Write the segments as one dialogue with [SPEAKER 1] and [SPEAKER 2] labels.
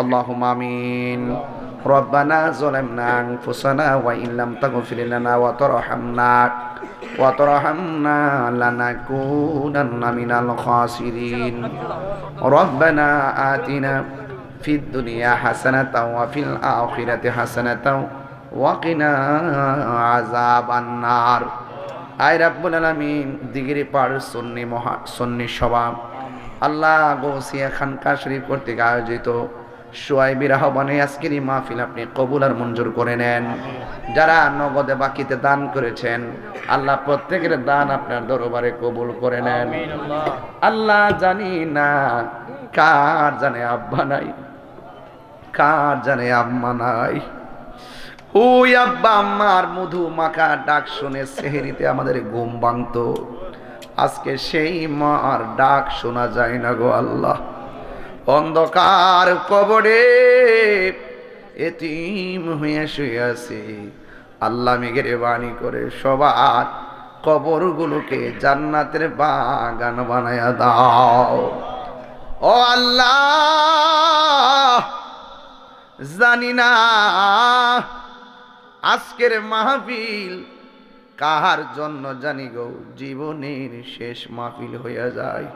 [SPEAKER 1] اللهم آمين. ربنا ظلمنا أنفسنا وإن لم تغفر لنا وترحمنا لنكونن من الخاسرين. ربنا آتنا في الدنيا حسنة وفي الآخرة حسنة وقنا عذاب النار. আয় রাব্বুল আলামিন, দিগিরি পাড় সুন্নি সভা আল্লাহ গৌসিয়া খানকা শরীফ কর্তৃক আয়োজিত সোয়াইবির আহ্বানে আজকের এই মাহফিল আপনি কবুল আর মঞ্জুর করে নেন। যারা নগদে বাকিতে দান করেছেন আল্লাহ প্রত্যেকের দান আপনার দরবারে কবুল করে নেন। আল্লাহ জানি না কার জানে আব্বা নাই, কার জানে আম্মা নাই। ওই আব্বা আম্মার মধু মাখা ডাক শুনে সেহরিতে আমাদের ঘুম ভাঙতো, আজকে সেই মার ডাক শোনা যায় না গো আল্লাহ। অন্ধকার কবরে এতিম হয়ে শুয়ে আছি আল্লাহ, মেহেরবানি করে সবার কবরগুলোকে জান্নাতের বাগান বানায়া দাও। ও আল্লাহ, জানি না আজকের মাহফিল কার জন্য জানি গো জীবনের শেষ মাহফিল হইয়া যায়।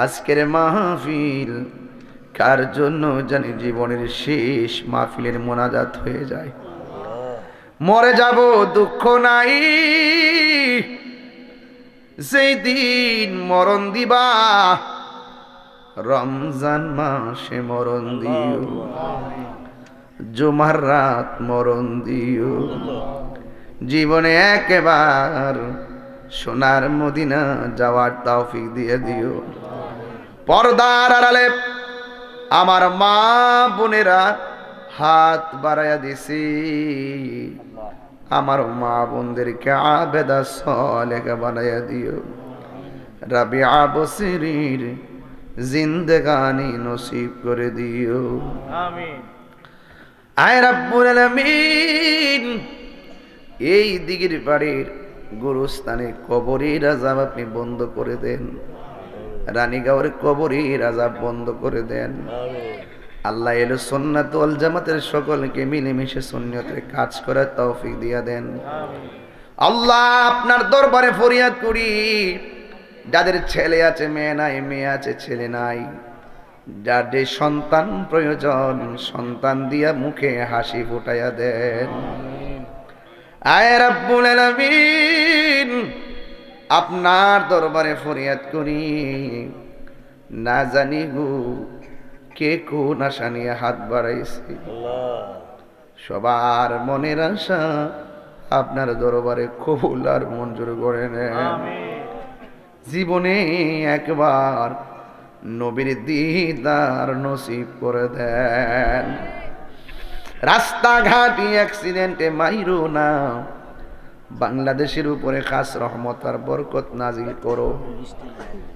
[SPEAKER 1] আজকের মাহফিল কার জন্য জানি জীবনের শেষ মাহফিলের মোনাজাত হয়ে যায়। মরে যাব দুঃখ নাই, যেই দিন মরণ দিবা রমজান মাসে মরণ দিও, জুমার রাত মরণ দিও, জীবনে একবার সোনার মদিনা যাওয়ার তৌফিক দিয়ে দিও। পর্দার আড়ালে আমার মা বোনেরা হাত বাড়াইয়া দিছি, আমার মা বোনদেরকে আবেদা সলেহা বানাইয়া দিও। রাবিয়া বসিরির জিন্দেগানি নসিব করে দিও, আমিন। আয় রাব্বুল আলামিন, এই দিগির বাড়ির গুরুস্থানে কবরের আযাব আপনি বন্ধ করে দেন, রানীগাঁওয়ের কবরের আযাব বন্ধ করে দেন। আল্লাহ এলো সুন্নাত ওয়াল জামাতের সকলকে মিলেমিশে সুন্নতের কাজ করার তৌফিক দিয়া দেন। আল্লাহ আপনার দরবারে ফরিয়াদ করি, যাদের ছেলে আছে মেয়ে নাই, মেয়ে আছে ছেলে নাই, যাদের সন্তান প্রয়োজন সন্তান দিয়া মুখে হাসি ফুটাইয়া দেন। আয় রাব্বুল আলামিন, আপনার দরবারে ফরিয়াদ করি, না জানি গো কে কোন আশা নিয়ে হাত বাড়াইছে, সবার মনের আশা আপনার দরবারে কবুল আর মঞ্জুর করে নেন। জীবনে একবার নবীর দিদার নসিব করে দেন। রাস্তাঘাটি অ্যাক্সিডেন্টে মাইরো না, বাংলাদেশের উপরে খাস রহমত আর বরকত নাজিল করো।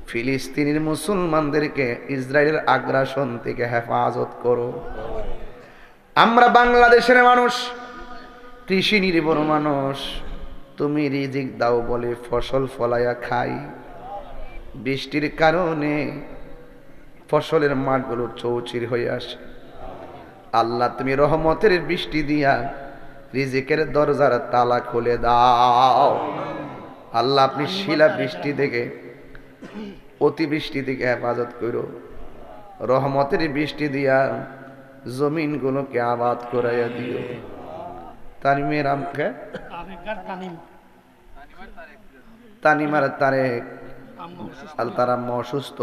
[SPEAKER 1] ফিলিস্তিনের মুসলমানদেরকে ইসরায়েলের আগ্রাসন থেকে হেফাজত করো। আমরা বাংলাদেশের মানুষ, কৃষি নির্ভর মানুষ, তুমি রিজিক দাও বলে ফসল ফলাইয়া খাই। বৃষ্টির কারণে ফসলের মাঠগুলো চৌচির হয়ে আসে। আল্লাহ তুমি রহমতের বৃষ্টি দিয়া রিজিকের দরজার তালা খুলে দাও। আল্লাহ আপনি শিলা বৃষ্টি থেকে, অতিবৃষ্টি থেকে হেফাজত করো। রহমতের বৃষ্টি দিয়া জমিনগুলোকে আবাদ করাইয়া দিও। তানিমের আমকে তানিমার তারেক আল তার আম্মা অসুস্থ,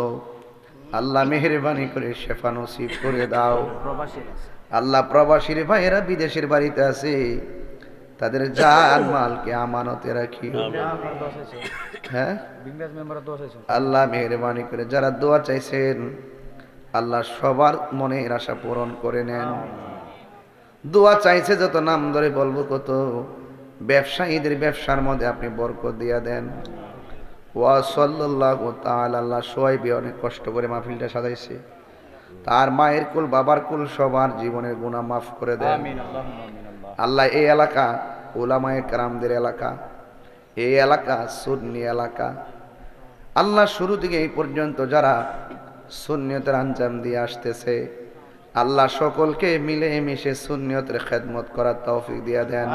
[SPEAKER 1] আল্লাহ মেহেরবানি করে শেফা নসিব করে দাও। আল্লাহ প্রবাসীর ভাইয়েরা বিদেশের বাড়িতে আছে, তাদের জান মালকে আমানতে রাখিও। হ্যাঁ আল্লাহ মেহেরবানি করে যারা দোয়া চাইছেন আল্লাহ সবার মনের আশা পূরণ করে নেন। দোয়া চাইছে যত নাম ধরে বলবো কত, ব্যবসায়ীদের ব্যবসার মধ্যে আপনি বরকত দিয়া দেন। ওয়া সাল্লাল্লাহু তাআলা, আল্লাহ সোয়াইবি অনেক কষ্ট করে মাহফিলটা সাজাইছে, তার মায়ের কুল বাবার কুল সবার জীবনের গুনাহ মাফ করে দেন। আল্লাহ এই এলাকা উলামায়ে কেরামদের এলাকা, এই এলাকা সুন্নি এলাকা, আল্লাহ শুরু থেকে এই পর্যন্ত যারা সুন্নিয়তের আঞ্জাম দিয়ে আসতেছে আল্লাহ সকলকে মিলে মিশে সুন্নিয়তের খেদমত করার তৌফিক দিয়া দেন।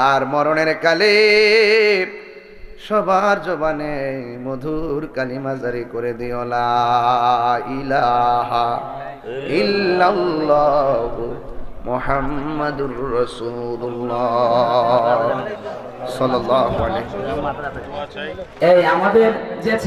[SPEAKER 1] আর মরণের কালে সবার জবানে মধুর কালিমা জারি করে দিও লা ইলাহা ইল্লাল্লাহু মুহাম্মাদুর রাসূলুল্লাহ সাল্লাল্লাহু আলাইহি।
[SPEAKER 2] এই আমাদের যে